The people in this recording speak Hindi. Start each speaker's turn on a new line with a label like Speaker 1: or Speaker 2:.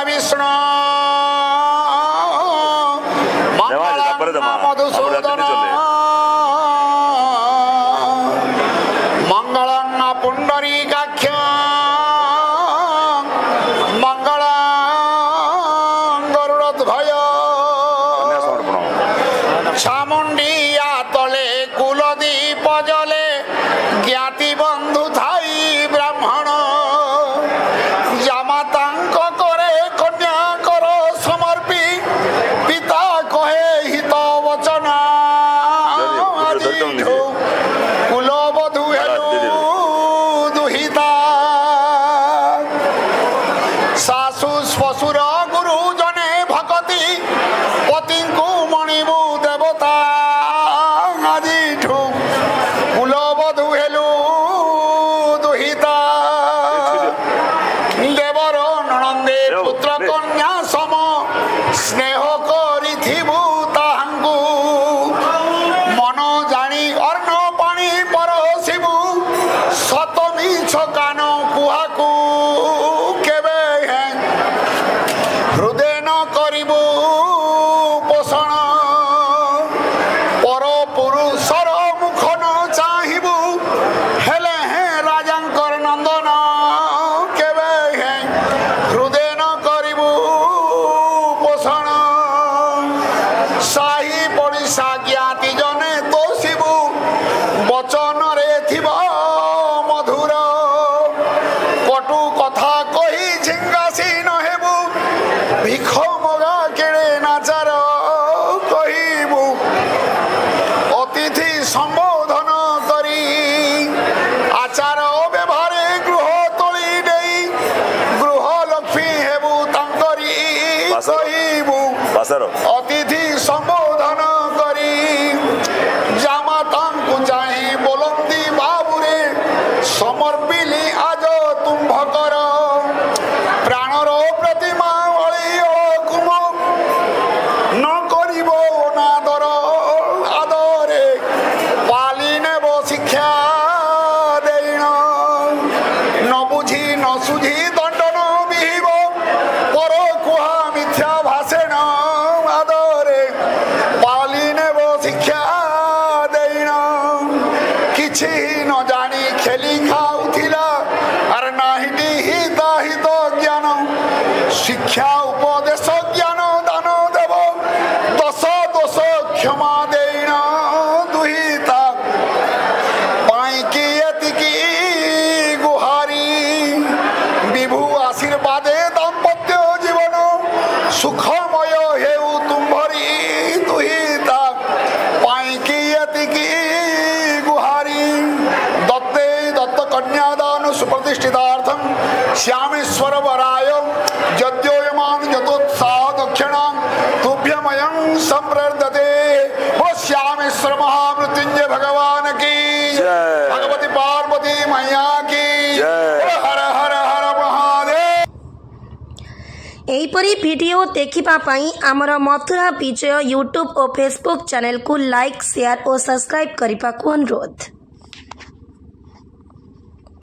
Speaker 1: विष्णु मधुसूदन मंगलम पुंडरीकाक्ष मंगलम गरुड़ध्वज चामुंडिया तले कुलदीप जले ज्ञाति बंधु थाई ब्राह्मण जामातांक करे कन्या कर समर्पी पिता कहे हित वचन कुलबधु हेलु दुहिता सासु श्वशुर गुरु जने भक्ति पति को मणिबु देवता आदि कुलबधु हेलु दुहिता देवर ननंदे पुत्र कन्या सम स्नेह करिथिबु ताहांगु मन जानी अर्ण पानी परसिबु सतमी छकान कुहाकु केबे हृदय न करिबु पोषण पर पुरुषर मुख न चाहिबु हेले हे राजांकर नंदन केबे हृदय न करिबु पोषण साही पड़िशा ज्ञाति जने तोषिबु वचन रे थिबा मधुर कटु कथा कही झिंगासी न हेबु भिख मगा केड़े नाचार कहिबु अतिथि संबोधन करी आचार व्यवहारे गृह तोली देई गृह लक्ष्मी हेबु तांकरी कहिबु अतिथि संबोधन करी जामातांकु चाहि बोलंदी बाबुरे समर्पिली आज तुम्भकर प्राणर प्रतिमा भଳି कुम न करिबो नादर आदरे पाली नेब शिक्षा देण न बुझी न सुझी दंडन बिहिब पर कुहा मिथ्या भाषण आदरे पाली नेब शिक्षा देण किछि न जानी खेली खाउथिला अर नाहिटी हित हित ज्ञान शिक्षा उपदेश ज्ञान दान देव दश दोष क्षमा देण दुहिता पाइकी एतिकी गुहारी विभु आशीर्वादे दाम्पत्य जीवन सुखमय हेउ तुम्भरी दुहिता पाइकी एतिकी गुहारी दत्ते दत्त कन्यादान सुप्रतिष्ठितार्थम श्यामेश्वर वराय यद्योयमान यतोत्साह दक्षिणा तुभ्यमयं संप्रदते वो श्यामेश्वर महामृत्युंजय भगवान की भगवती पार्वती मैया की हर हर हर महादेव।
Speaker 2: एहिपरी वीडियो देखिबा पई आमर मथुरा विजय यूट्यूब और फेसबुक चैनल को लाइक शेयर और सब्सक्राइब करने को अनुरोध।